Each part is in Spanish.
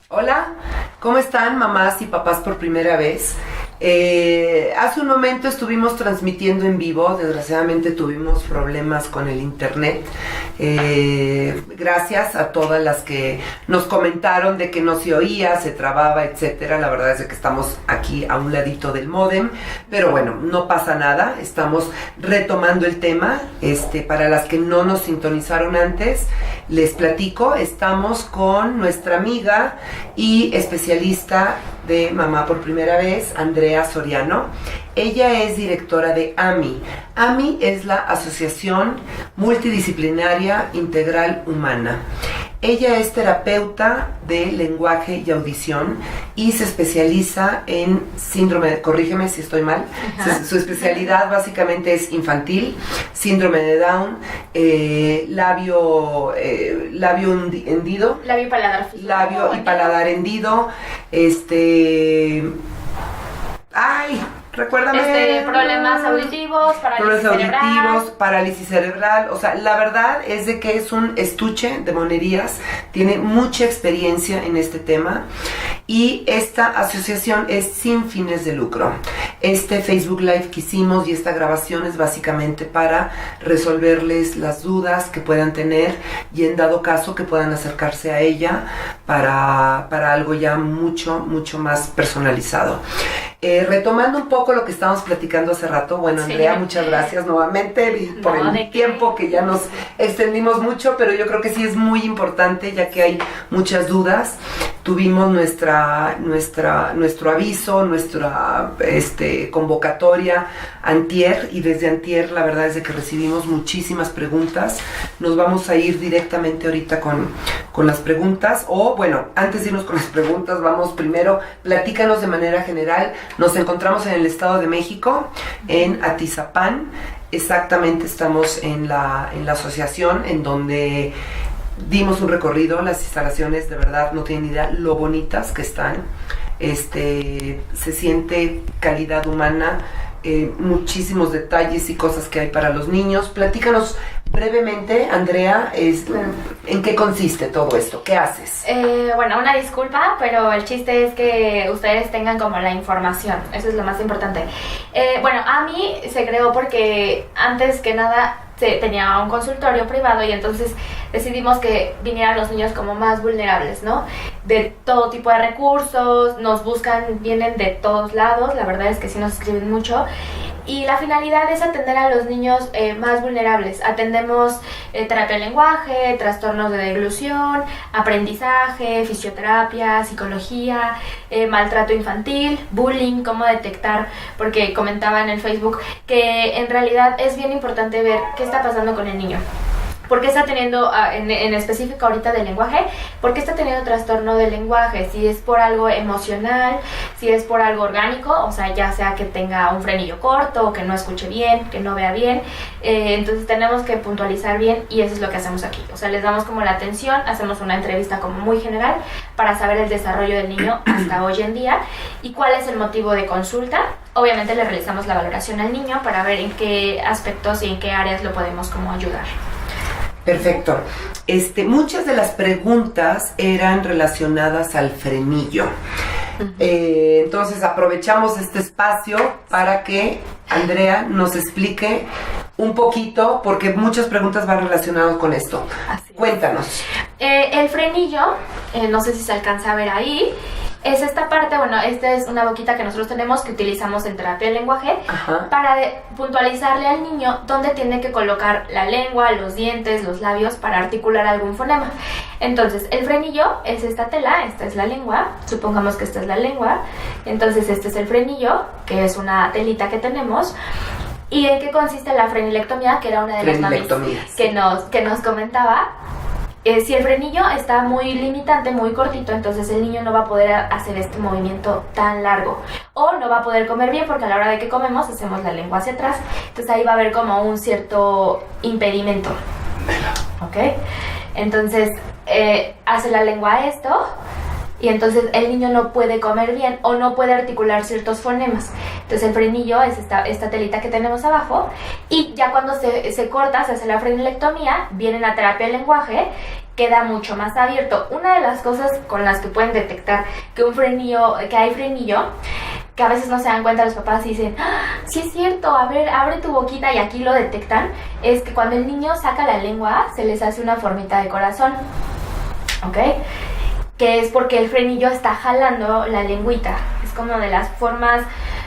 Hola, ¿cómo están mamás y papás por primera vez? Hace un momento estuvimos transmitiendo en vivo, desgraciadamente tuvimos problemas con el internet. Gracias a todas las que nos comentaron de que no se oía, se trababa, etcétera. La verdad es que estamos aquí a un ladito del módem, pero bueno, no pasa nada, estamos retomando el tema. Para las que no nos sintonizaron antes, les platico, estamos con nuestra amiga y especialista de Mamá por Primera Vez, Andrea Soriano. Ella es directora de AMI. AMI es la Asociación Multidisciplinaria Integral Humana. Ella es terapeuta de lenguaje y audición y se especializa en síndrome, corrígeme si estoy mal, su especialidad básicamente es infantil, síndrome de Down, labio hendido, labio y paladar hendido, recuérdame. Problemas auditivos, parálisis cerebral. O sea, la verdad es de que es un estuche de monerías, tiene mucha experiencia en este tema y esta asociación es sin fines de lucro. Este Facebook Live que hicimos y esta grabación es básicamente para resolverles las dudas que puedan tener y en dado caso que puedan acercarse a ella para algo ya mucho más personalizado. Retomando un poco lo que estábamos platicando hace rato, bueno, Andrea, sí. Muchas gracias nuevamente por el tiempo que ya nos extendimos mucho, pero yo creo que sí es muy importante ya que hay muchas dudas. Tuvimos nuestro aviso, nuestra convocatoria antier, y desde antier la verdad es de que recibimos muchísimas preguntas. Nos vamos a ir directamente ahorita con las preguntas, o bueno, antes de irnos con las preguntas, vamos primero, platícanos de manera general. Nos encontramos en el Estado de México, en Atizapán. Exactamente, estamos en la asociación en donde dimos un recorrido. Las instalaciones de verdad no tienen idea lo bonitas que están. Se siente calidad humana, muchísimos detalles y cosas que hay para los niños. Platícanos brevemente, Andrea, ¿en qué consiste todo esto? ¿Qué haces? Bueno, una disculpa, pero el chiste es que ustedes tengan como la información, eso es lo más importante. Bueno, AMI se creó porque antes que nada tenía un consultorio privado y entonces decidimos que vinieran los niños como más vulnerables, ¿no? De todo tipo de recursos, nos buscan, vienen de todos lados, la verdad es que sí nos escriben mucho. Y la finalidad es atender a los niños más vulnerables. Atendemos terapia de lenguaje, trastornos de deglución, aprendizaje, fisioterapia, psicología, maltrato infantil, bullying, cómo detectar, porque comentaba en el Facebook que en realidad es bien importante ver qué está pasando con el niño. ¿Por qué está teniendo, en específico ahorita del lenguaje, por qué está teniendo trastorno del lenguaje? Si es por algo emocional, si es por algo orgánico, o sea, ya sea que tenga un frenillo corto, o que no escuche bien, que no vea bien. Entonces tenemos que puntualizar bien y eso es lo que hacemos aquí. O sea, les damos como la atención, hacemos una entrevista como muy general para saber el desarrollo del niño hasta hoy en día y cuál es el motivo de consulta. Obviamente le realizamos la valoración al niño para ver en qué aspectos y en qué áreas lo podemos como ayudar. Perfecto. Muchas de las preguntas eran relacionadas al frenillo. Entonces aprovechamos este espacio para que Andrea nos explique un poquito, porque muchas preguntas van relacionadas con esto. Cuéntanos. El frenillo, no sé si se alcanza a ver ahí, es esta parte, bueno, esta es una boquita que nosotros tenemos que utilizamos en terapia de lenguaje. Ajá. Para puntualizarle al niño dónde tiene que colocar la lengua, los dientes, los labios para articular algún fonema. Entonces, el frenillo es esta tela, esta es la lengua, supongamos que esta es la lengua, entonces este es el frenillo, que es una telita que tenemos. ¿Y en qué consiste la frenilectomía? Que era una de las mamis que nos comentaba. Si el frenillo está muy limitante, muy cortito, entonces el niño no va a poder hacer este movimiento tan largo. O no va a poder comer bien porque a la hora de que comemos hacemos la lengua hacia atrás. Entonces ahí va a haber como un cierto impedimento. ¿Ok? Entonces hace la lengua esto y entonces el niño no puede comer bien o no puede articular ciertos fonemas. Entonces el frenillo es esta telita que tenemos abajo y ya cuando se corta, se hace la frenilectomía, viene la terapia del lenguaje queda mucho más abierto. Una de las cosas con las que pueden detectar que hay frenillo, que a veces no se dan cuenta los papás y dicen, sí es cierto, a ver, abre tu boquita, y aquí lo detectan, es que cuando el niño saca la lengua se les hace una formita de corazón, ¿ok? Que es porque el frenillo está jalando la lengüita. Es como de las formas,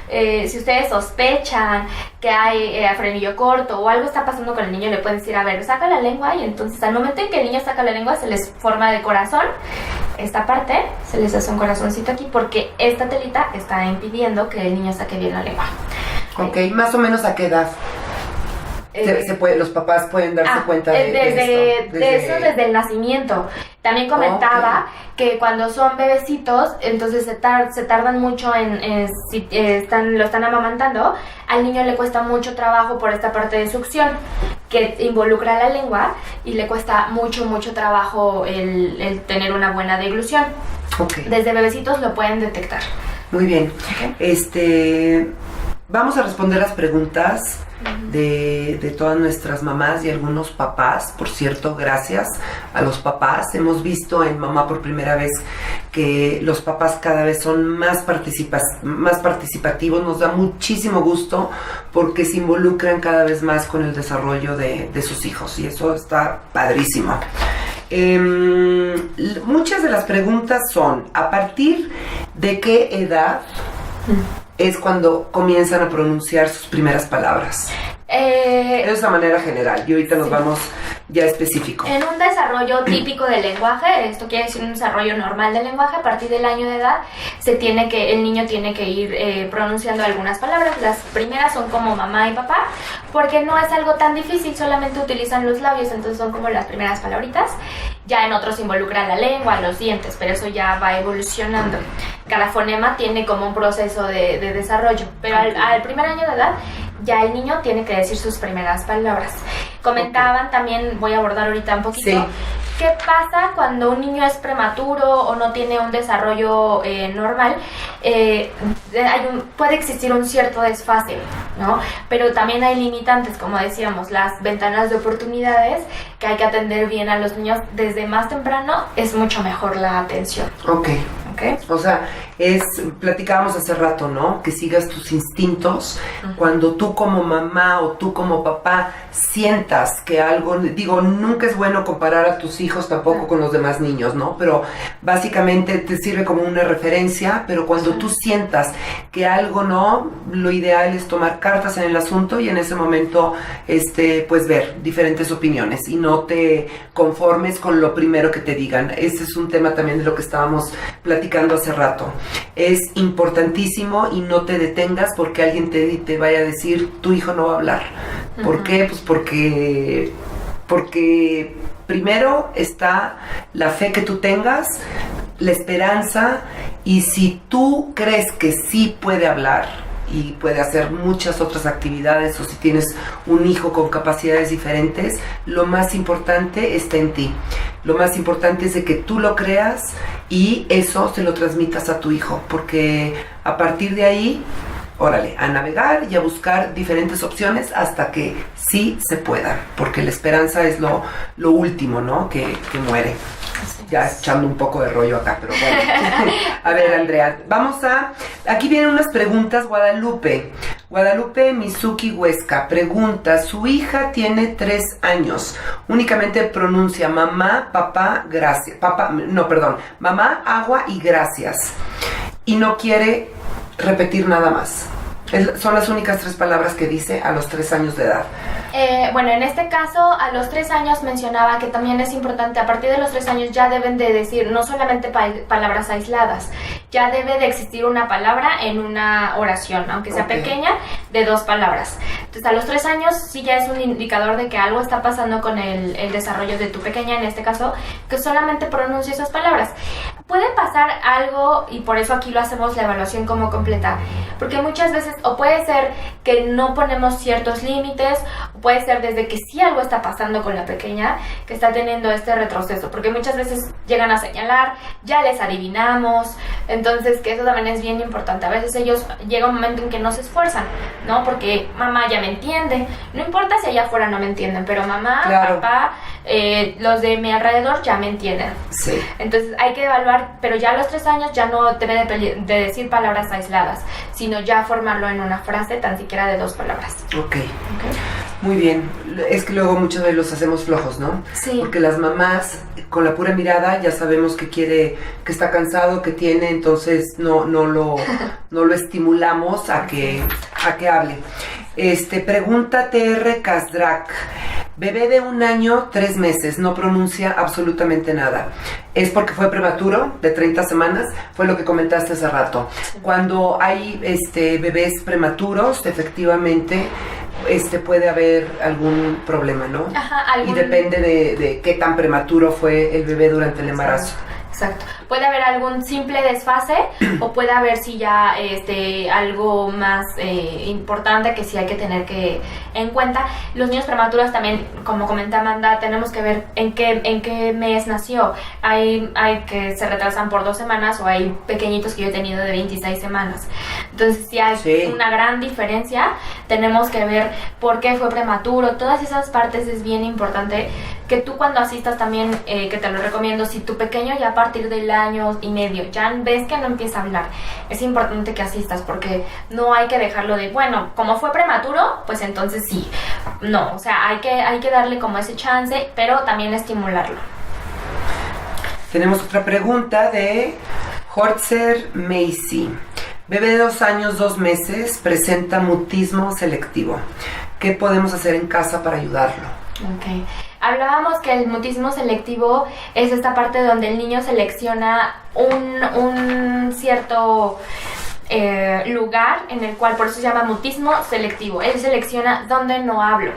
si ustedes sospechan que hay frenillo corto o algo está pasando con el niño, le pueden decir, a ver, saca la lengua, y entonces al momento en que el niño saca la lengua se les forma de corazón. Esta parte se les hace un corazoncito aquí porque esta telita está impidiendo que el niño saque bien la lengua. Ok, más o menos ¿a qué edad? Los papás pueden darse cuenta de esto. Desde el nacimiento. También comentaba que cuando son bebecitos, entonces se tardan mucho si lo están amamantando, al niño le cuesta mucho trabajo por esta parte de succión que involucra la lengua, y le cuesta mucho trabajo el tener una buena deglución. Desde bebecitos lo pueden detectar. Muy bien. Vamos a responder las preguntas de todas nuestras mamás y algunos papás. Por cierto, gracias a los papás. Hemos visto en Mamá por Primera Vez que los papás cada vez son más participativos. Nos da muchísimo gusto porque se involucran cada vez más con el desarrollo de sus hijos, y eso está padrísimo. Muchas de las preguntas son: ¿a partir de qué edad es cuando comienzan a pronunciar sus primeras palabras? Esa es la manera general, y ahorita nos vamos ya específico. En un desarrollo típico del lenguaje, esto quiere decir un desarrollo normal del lenguaje, a partir del año de edad el niño tiene que ir pronunciando algunas palabras. Las primeras son como mamá y papá, porque no es algo tan difícil, solamente utilizan los labios, entonces son como las primeras palabritas. Ya en otros involucra la lengua, los dientes, pero eso ya va evolucionando. Cada fonema tiene como un proceso de desarrollo, pero al primer año de edad ya el niño tiene que decir sus primeras palabras. Comentaban también, voy a abordar ahorita un poquito, ¿qué pasa cuando un niño es prematuro o no tiene un desarrollo normal? Puede existir un cierto desfase, ¿no? Pero también hay limitantes, como decíamos, las ventanas de oportunidades, que hay que atender bien a los niños desde más temprano, es mucho mejor la atención. Okay. O sea, platicábamos hace rato, ¿no? Que sigas tus instintos. Cuando tú como mamá o tú como papá sientas que algo, nunca es bueno comparar a tus hijos tampoco con los demás niños, ¿no? Pero básicamente te sirve como una referencia, pero cuando tú sientas que algo no, lo ideal es tomar cartas en el asunto y en ese momento, pues ver diferentes opiniones y no te conformes con lo primero que te digan. Ese es un tema también de lo que estábamos platicando hace rato. Es importantísimo y no te detengas porque alguien te vaya a decir, tu hijo no va a hablar. ¿Por qué? Pues porque primero está la fe que tú tengas, la esperanza, y si tú crees que sí puede hablar y puede hacer muchas otras actividades, o si tienes un hijo con capacidades diferentes, lo más importante está en ti. Lo más importante es de que tú lo creas y eso se lo transmitas a tu hijo, porque a partir de ahí, órale, a navegar y a buscar diferentes opciones hasta que sí se pueda, porque la esperanza es lo último, ¿no? Que muere. Ya echando un poco de rollo acá, pero bueno. A ver, Andrea, aquí vienen unas preguntas. Guadalupe Mizuki Huesca pregunta: su hija tiene 3 años, únicamente pronuncia mamá, papá, gracias, mamá, agua y gracias, y no quiere repetir nada más. Son las únicas 3 palabras que dice a los 3 años de edad. Bueno, en este caso, a los 3 años mencionaba que también es importante, a partir de los 3 años ya deben de decir no solamente palabras aisladas, ya debe de existir una palabra en una oración, aunque sea pequeña, de 2 palabras. Entonces, a los 3 años sí ya es un indicador de que algo está pasando con el desarrollo de tu pequeña, en este caso, que solamente pronuncia esas palabras. Puede pasar algo, y por eso aquí lo hacemos la evaluación como completa, porque muchas veces, o puede ser que que no ponemos ciertos límites. Puede ser desde que sí algo está pasando con la pequeña, que está teniendo este retroceso, porque muchas veces llegan a señalar, ya les adivinamos, entonces que eso también es bien importante. A veces ellos llega un momento en que no se esfuerzan, ¿no? Porque mamá ya me entiende, no importa si allá afuera no me entienden, pero mamá, claro, papá, los de mi alrededor ya me entienden. Sí. Entonces hay que evaluar, pero ya a los 3 años ya no debe de decir palabras aisladas, sino ya formarlo en una frase tan siquiera de 2 palabras. Ok. Muy bien. Es que luego muchos de los hacemos flojos, ¿no? Sí. Porque las mamás, con la pura mirada, ya sabemos que quiere, que está cansado, que tiene, entonces no lo estimulamos a que hable. Pregunta TR Kasdrak. Bebé de 1 año, 3 meses, no pronuncia absolutamente nada. ¿Es porque fue prematuro, de 30 semanas? Fue lo que comentaste hace rato. Cuando hay bebés prematuros, efectivamente, puede haber algún problema, ¿no? Ajá, y depende de qué tan prematuro fue el bebé durante el embarazo. Exacto. Puede haber algún simple desfase o puede haber sí ya algo más importante que sí hay que tener en cuenta. Los niños prematuros también, como comenta Amanda, tenemos que ver en qué mes nació. Hay que se retrasan por 2 semanas o hay pequeñitos que yo he tenido de 26 semanas. Entonces si hay una gran diferencia, tenemos que ver por qué fue prematuro. Todas esas partes es bien importante que tú cuando asistas también, que te lo recomiendo, si tu pequeño ya a partir del 1.5 años ya ves que no empieza a hablar, es importante que asistas porque no hay que dejarlo de, bueno, como fue prematuro, pues entonces sí. No, o sea, hay que darle como ese chance, pero también estimularlo. Tenemos otra pregunta de Hortzer Macy. Bebé de 2 años, 2 meses, presenta mutismo selectivo. ¿Qué podemos hacer en casa para ayudarlo? Ok. Hablábamos que el mutismo selectivo es esta parte donde el niño selecciona un cierto lugar en el cual, por eso se llama mutismo selectivo. Él selecciona dónde no hablo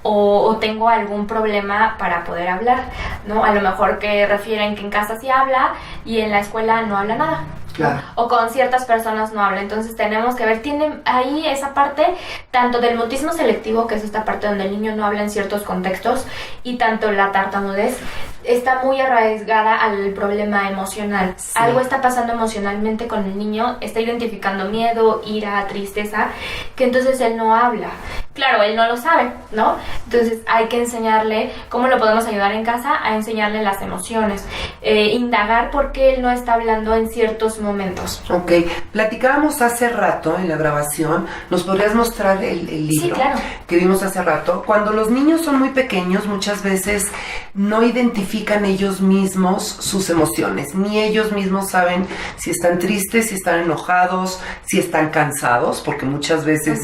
o tengo algún problema para poder hablar, ¿no? A lo mejor que refieren que en casa sí habla y en la escuela no habla nada. Claro. O con ciertas personas no habla. Entonces tenemos que ver, tiene ahí esa parte tanto del mutismo selectivo, que es esta parte donde el niño no habla en ciertos contextos, y tanto la tartamudez está muy arraigada al problema emocional. Sí. Algo está pasando emocionalmente con el niño, está identificando miedo, ira, tristeza, que entonces él no habla. Claro, él no lo sabe, ¿no? Entonces hay que enseñarle cómo lo podemos ayudar en casa, a enseñarle las emociones, indagar por qué él no está hablando en ciertos momentos. Ok, platicábamos hace rato en la grabación, ¿nos podrías mostrar el libro? Sí, claro. Que vimos hace rato? Cuando los niños son muy pequeños, muchas veces no identifican ellos mismos sus emociones, ni ellos mismos saben si están tristes, si están enojados, si están cansados, porque muchas veces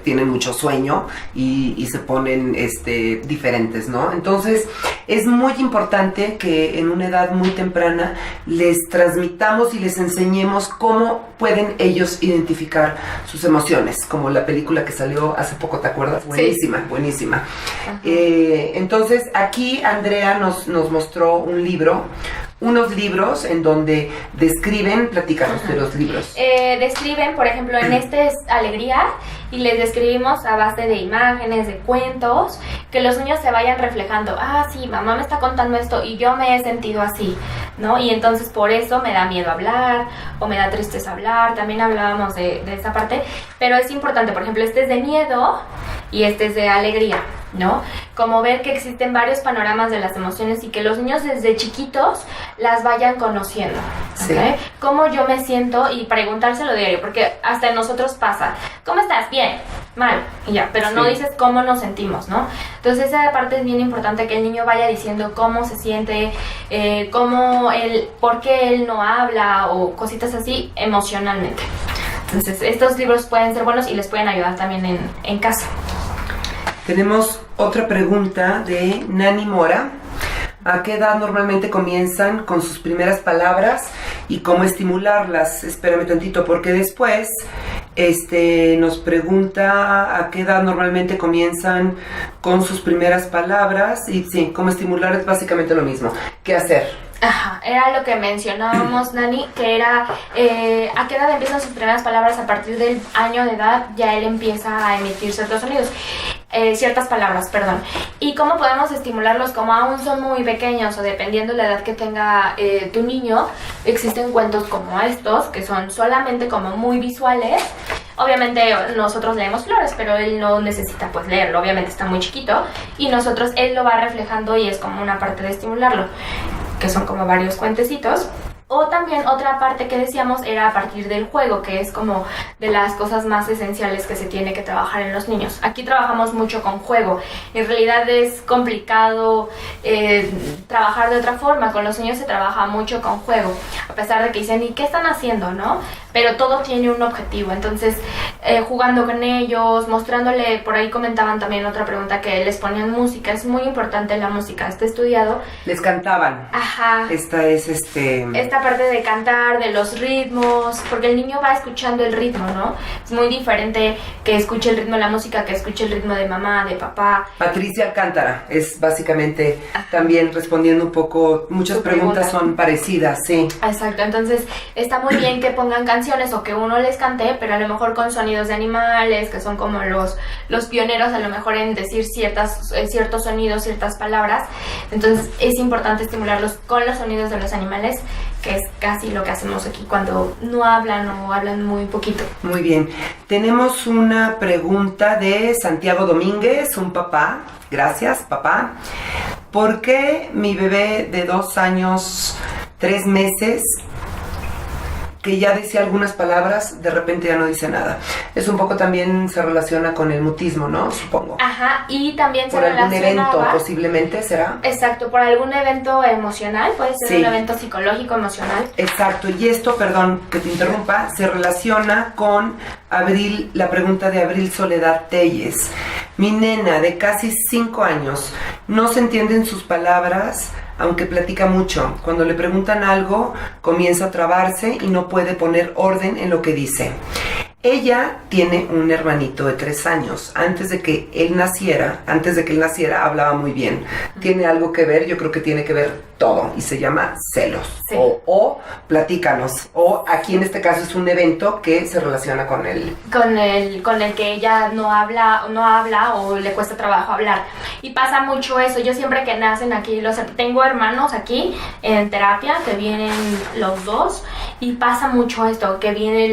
tienen mucho sueño y se ponen diferentes, ¿no? Entonces es muy importante que en una edad muy temprana les transmitamos y les enseñemos cómo pueden ellos identificar sus emociones, como la película que salió hace poco, ¿te acuerdas? Buenísima, sí. Buenísima. Entonces aquí Andrea nos mostró unos libros en donde describen, platícanos de los libros. Describen, por ejemplo, en este es alegría, y les describimos a base de imágenes, de cuentos, que los niños se vayan reflejando. Ah, sí, mamá me está contando esto y yo me he sentido así, ¿no? Y entonces por eso me da miedo hablar o me da tristeza hablar. También hablábamos de esa parte, pero es importante, por ejemplo, este es de miedo y este es de alegría, ¿no? Como ver que existen varios panoramas de las emociones y que los niños desde chiquitos las vayan conociendo, ¿okay? Sí. Cómo yo me siento y preguntárselo diario, porque hasta en nosotros pasa, ¿cómo estás? Bien, mal, y ya, pero no dices cómo nos sentimos, ¿no? Entonces esa parte es bien importante, que el niño vaya diciendo cómo se siente, por qué él no habla o cositas así emocionalmente. Entonces estos libros pueden ser buenos y les pueden ayudar también en casa. Tenemos otra pregunta de Nani Mora. ¿A qué edad normalmente comienzan con sus primeras palabras y cómo estimularlas? Espérame tantito, porque después nos pregunta a qué edad normalmente comienzan con sus primeras palabras y sí, cómo estimular es básicamente lo mismo. ¿Qué hacer? Ajá, era lo que mencionábamos, Dani, que era a qué edad empiezan sus primeras palabras. A partir del año de edad ya él empieza a emitir ciertos sonidos, ciertas palabras, perdón. Y cómo podemos estimularlos, como aún son muy pequeños o dependiendo de la edad que tenga tu niño, existen cuentos como estos que son solamente como muy visuales. Obviamente nosotros leemos Flores, pero él no necesita pues leerlo, obviamente está muy chiquito y nosotros él lo va reflejando y es como una parte de estimularlo, que son como varios cuentecitos. O también otra parte que decíamos era a partir del juego, que es como de las cosas más esenciales que se tiene que trabajar en los niños. Aquí trabajamos mucho con juego. En realidad es complicado trabajar de otra forma. Con los niños se trabaja mucho con juego, a pesar de que dicen, ¿y qué están haciendo, no? Pero todo tiene un objetivo. Entonces, jugando con ellos, mostrándole, por ahí comentaban también otra pregunta, que les ponían música. Es muy importante la música, está estudiado. Les cantaban. Ajá. Esta es Esta parte de cantar, de los ritmos, porque el niño va escuchando el ritmo, ¿no? Es muy diferente que escuche el ritmo de la música que escuche el ritmo de mamá, de papá. Patricia Alcántara es básicamente también respondiendo un poco, muchas preguntas son parecidas, sí. Exacto, entonces está muy bien que pongan canciones o que uno les cante, pero a lo mejor con sonidos de animales, que son como los pioneros a lo mejor en decir ciertos sonidos, ciertas palabras. Entonces es importante estimularlos con los sonidos de los animales, que es casi lo que hacemos aquí cuando no hablan o hablan muy poquito. Muy bien. Tenemos una pregunta de Santiago Domínguez, un papá. Gracias, papá. ¿Por qué mi bebé de 2 años, 3 meses, que ya decía algunas palabras, de repente ya no dice nada? Es un poco también se relaciona con el mutismo, ¿no? Supongo. Ajá, y también por algún evento, posiblemente, ¿será? Exacto, por algún evento emocional, puede ser un evento psicológico, emocional. Exacto, y esto, perdón que te interrumpa, se relaciona con Abril, la pregunta de Abril Soledad Telles. Mi nena de casi 5 años, no se entienden sus palabras, aunque platica mucho. Cuando le preguntan algo, comienza a trabarse y no puede poner orden en lo que dice. Ella tiene un hermanito de 3 años. Antes de que él naciera, hablaba muy bien. Tiene algo que ver, yo creo que tiene que ver todo, y se llama celos. Sí. O platícanos. O aquí en este caso es un evento que se relaciona con él. Con el que ella no habla o le cuesta trabajo hablar. Y pasa mucho eso. Yo siempre que nacen aquí, tengo hermanos aquí en terapia que vienen los dos, y pasa mucho esto, que viene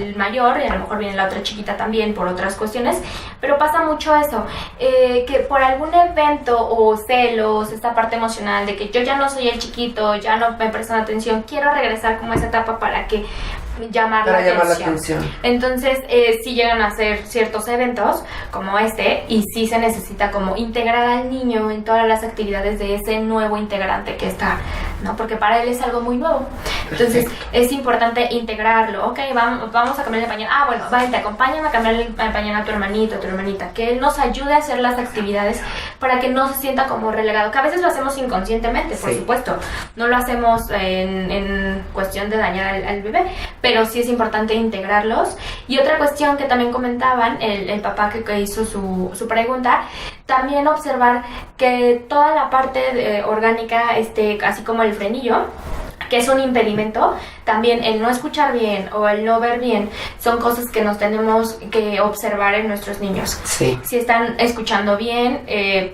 el mayor y a lo mejor viene la otra chiquita también por otras cuestiones, pero pasa mucho eso, que por algún evento o celos, esta parte emocional de que yo ya no soy el chiquito, ya no me prestan atención, quiero regresar como a esa etapa para llamar la atención. Entonces sí llegan a hacer ciertos eventos como este, y sí se necesita como integrar al niño en todas las actividades de ese nuevo integrante que está, ¿no? Porque para él es algo muy nuevo. Entonces es importante integrarlo. Ok, vamos a cambiar el pañal. Ah, bueno, vente, acompáñame a cambiar el pañal a tu hermanito, a tu hermanita, que él nos ayude a hacer las actividades para que no se sienta como relegado, que a veces lo hacemos inconscientemente, por supuesto, no lo hacemos en cuestión de dañar al bebé, pero sí es importante integrarlos. Y otra cuestión que también comentaban el papá que hizo su pregunta, también observar que toda la parte orgánica, así como el frenillo, que es un impedimento, también el no escuchar bien o el no ver bien, son cosas que nos tenemos que observar en nuestros niños. Sí. Si están escuchando bien,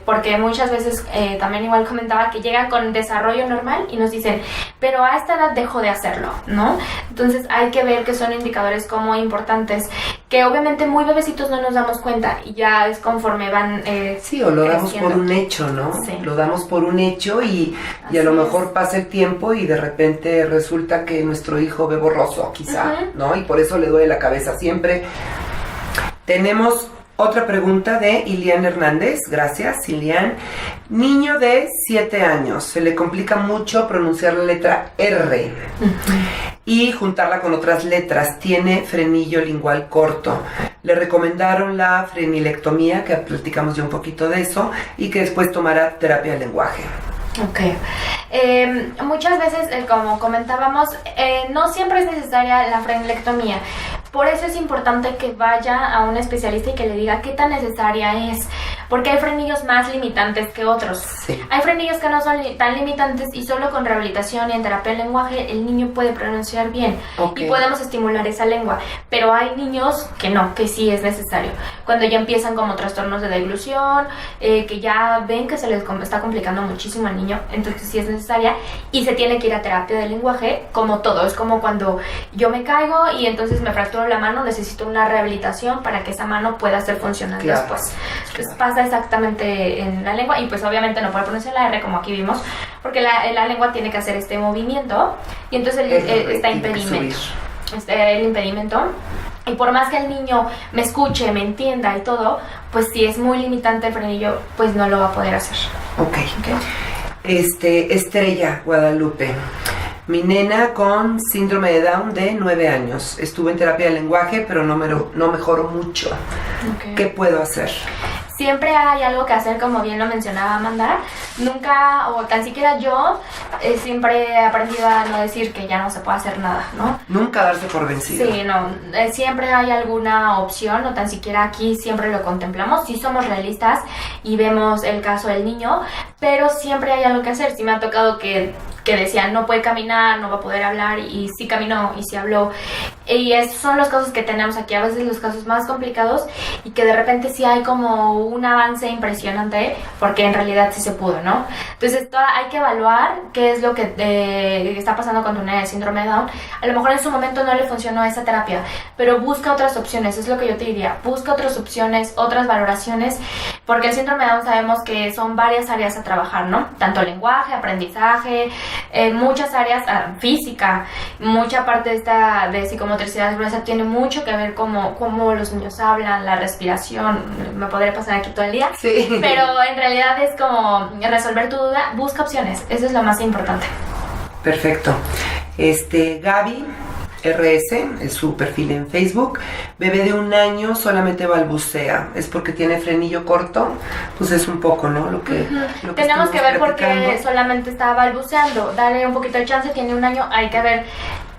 porque muchas veces también igual comentaba que llegan con desarrollo normal y nos dicen, pero a esta edad dejo de hacerlo, ¿no? Entonces hay que ver que son indicadores como importantes, que obviamente muy bebecitos no nos damos cuenta, y ya es conforme van sí, o lo damos por un hecho, ¿no? Sí. Lo damos por un hecho y a lo mejor pasa el tiempo y de repente resulta que nuestro hijo ve borroso, quizá, ¿no? Y por eso le duele la cabeza siempre. Tenemos otra pregunta de Ilian Hernández. Gracias, Ilian. Niño de 7 años, se le complica mucho pronunciar la letra R y juntarla con otras letras. Tiene frenillo lingual corto. Le recomendaron la frenilectomía, que platicamos ya un poquito de eso, y que después tomará terapia del lenguaje. Ok. Muchas veces, como comentábamos, no siempre es necesaria la frenilectomía. Por eso es importante que vaya a un especialista y que le diga qué tan necesaria es. porque hay frenillos más limitantes que otros. Sí. Hay frenillos que no son tan limitantes y solo con rehabilitación y en terapia del lenguaje el niño puede pronunciar bien y podemos estimular esa lengua, pero hay niños que no, que sí es necesario. Cuando ya empiezan como trastornos de deglución, que ya ven que se les está complicando muchísimo al niño, entonces sí es necesaria y se tiene que ir a terapia del lenguaje, como todo. Es como cuando yo me caigo y entonces me fracturo la mano, necesito una rehabilitación para que esa mano pueda ser funcional después. Pues pasa exactamente en la lengua y pues obviamente no puede pronunciar la R como aquí vimos, porque la lengua tiene que hacer este movimiento y entonces está impedimento. El impedimento. Y por más que el niño me escuche, me entienda y todo, pues si es muy limitante el frenillo, pues no lo va a poder hacer. Ok. Estrella Guadalupe. Mi nena con síndrome de Down de 9 años. Estuve en terapia de lenguaje, pero no mejoró mucho. ¿Qué puedo hacer? Siempre hay algo que hacer, como bien lo mencionaba Amanda. Nunca, o tan siquiera yo, siempre he aprendido a no decir que ya no se puede hacer nada, ¿no? Nunca darse por vencido. Sí, no. Siempre hay alguna opción, o tan siquiera aquí siempre lo contemplamos. Sí somos realistas y vemos el caso del niño, pero siempre hay algo que hacer. Sí me ha tocado que decían no puede caminar, no va a poder hablar, y sí caminó y sí habló. Y esos son los casos que tenemos aquí, a veces los casos más complicados, y que de repente sí hay como un avance impresionante, porque en realidad sí se pudo, ¿no? Entonces hay que evaluar qué es lo que está pasando con tu nena de síndrome de Down. A lo mejor en su momento no le funcionó esa terapia, pero busca otras opciones, es lo que yo te diría, busca otras opciones, otras valoraciones, porque el síndrome de Down sabemos que son varias áreas a trabajar, ¿no? Tanto lenguaje, aprendizaje, muchas áreas, física, mucha parte de psicomotricidad gruesa tiene mucho que ver cómo los niños hablan, la respiración. Me podría pasar aquí todo el día, sí. Pero en realidad es como resolver tu duda, busca opciones, eso es lo más importante. Perfecto. Gaby RS, es su perfil en Facebook. Bebé de 1 año, solamente balbucea. ¿Es porque tiene frenillo corto? Pues es un poco, ¿no? Lo que tenemos que ver por qué solamente está balbuceando. Dale un poquito de chance, tiene 1 año, hay que ver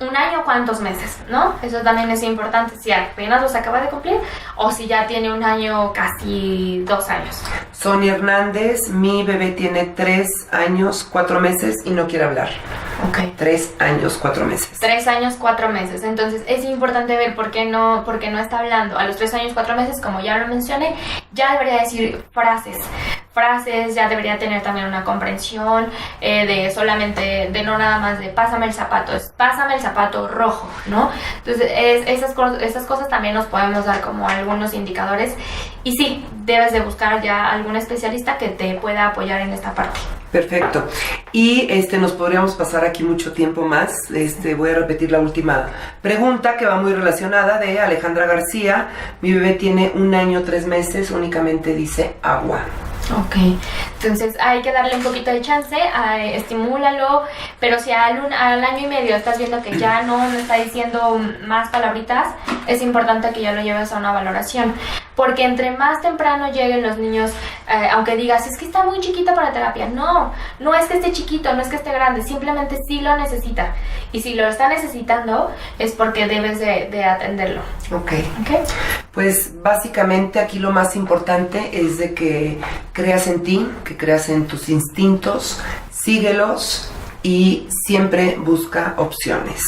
1 año cuántos meses, ¿no? Eso también es importante, si apenas los acaba de cumplir o si ya tiene 1 año, casi 2 años. Sonia Hernández, mi bebé tiene 3 años, 4 meses y no quiere hablar. Ok. 3 años, 4 meses. 3 años, 4 meses. Entonces es importante ver por qué no está hablando. A los 3 años, 4 meses, como ya lo mencioné, ya debería decir frases, ya debería tener también una comprensión de solamente, de no nada más de pásame el zapato, es pásame el zapato rojo, ¿no? Entonces esas cosas también nos podemos dar como algunos indicadores, y sí, debes de buscar ya algún especialista que te pueda apoyar en esta parte. Perfecto. Y nos podríamos pasar aquí mucho tiempo más. Voy a repetir la última pregunta, que va muy relacionada, de Alejandra García. Mi bebé tiene 1 año, 3 meses, únicamente dice agua. Ok, entonces hay que darle un poquito de chance, estimúlalo, pero si al año y medio estás viendo que ya no está diciendo más palabritas, es importante que ya lo lleves a una valoración, porque entre más temprano lleguen los niños, aunque digas, es que está muy chiquita para terapia, no es que esté chiquito, no es que esté grande, simplemente sí lo necesita, y si lo está necesitando es porque debes de atenderlo. Ok. Pues básicamente aquí lo más importante es de que creas en ti, que creas en tus instintos, síguelos y siempre busca opciones.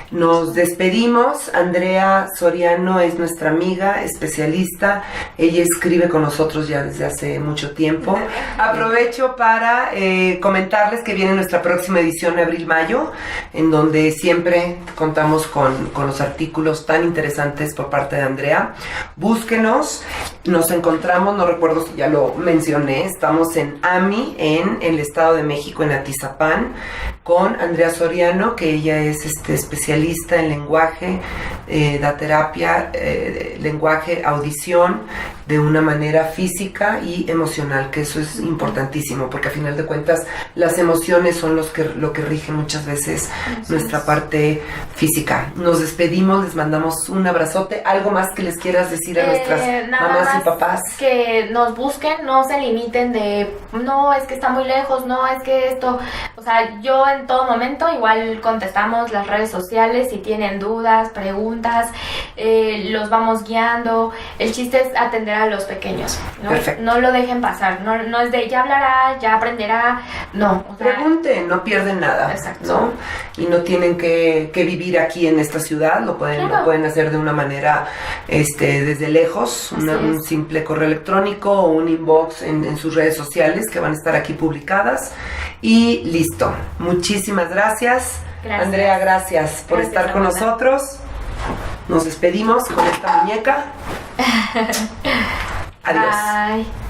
Nos despedimos. Andrea Soriano es nuestra amiga, especialista. Ella escribe con nosotros ya desde hace mucho tiempo. Aprovecho para comentarles que viene nuestra próxima edición, abril-mayo, en donde siempre contamos con los artículos tan interesantes por parte de Andrea. Búsquenos. Nos encontramos, no recuerdo si ya lo mencioné, estamos en AMI, en el Estado de México, en Atizapán, con Andrea Soriano, que ella es especialista en lenguaje, da terapia, lenguaje, audición, de una manera física y emocional, que eso es importantísimo, porque a final de cuentas las emociones son lo que rige muchas veces nuestra parte física. Nos despedimos, les mandamos un abrazote. ¿Algo más que les quieras decir a nuestras mamás y papás? Que nos busquen, no se limiten de, no, es que está muy lejos, no, es que esto, o sea, yo en todo momento igual contestamos las redes sociales, si tienen dudas, preguntas, preguntas, los vamos guiando. El chiste es atender a los pequeños, ¿no? Perfecto. No lo dejen pasar, no es de ya hablará, ya aprenderá, no. O sea, pregunten, no pierden nada. Exacto. ¿No? Y no tienen que vivir aquí en esta ciudad, lo pueden hacer de una manera desde lejos, un simple correo electrónico o un inbox en sus redes sociales que van a estar aquí publicadas y listo. Muchísimas gracias. Andrea, gracias por estar con nosotros. Nos despedimos con esta muñeca. Adiós. Bye.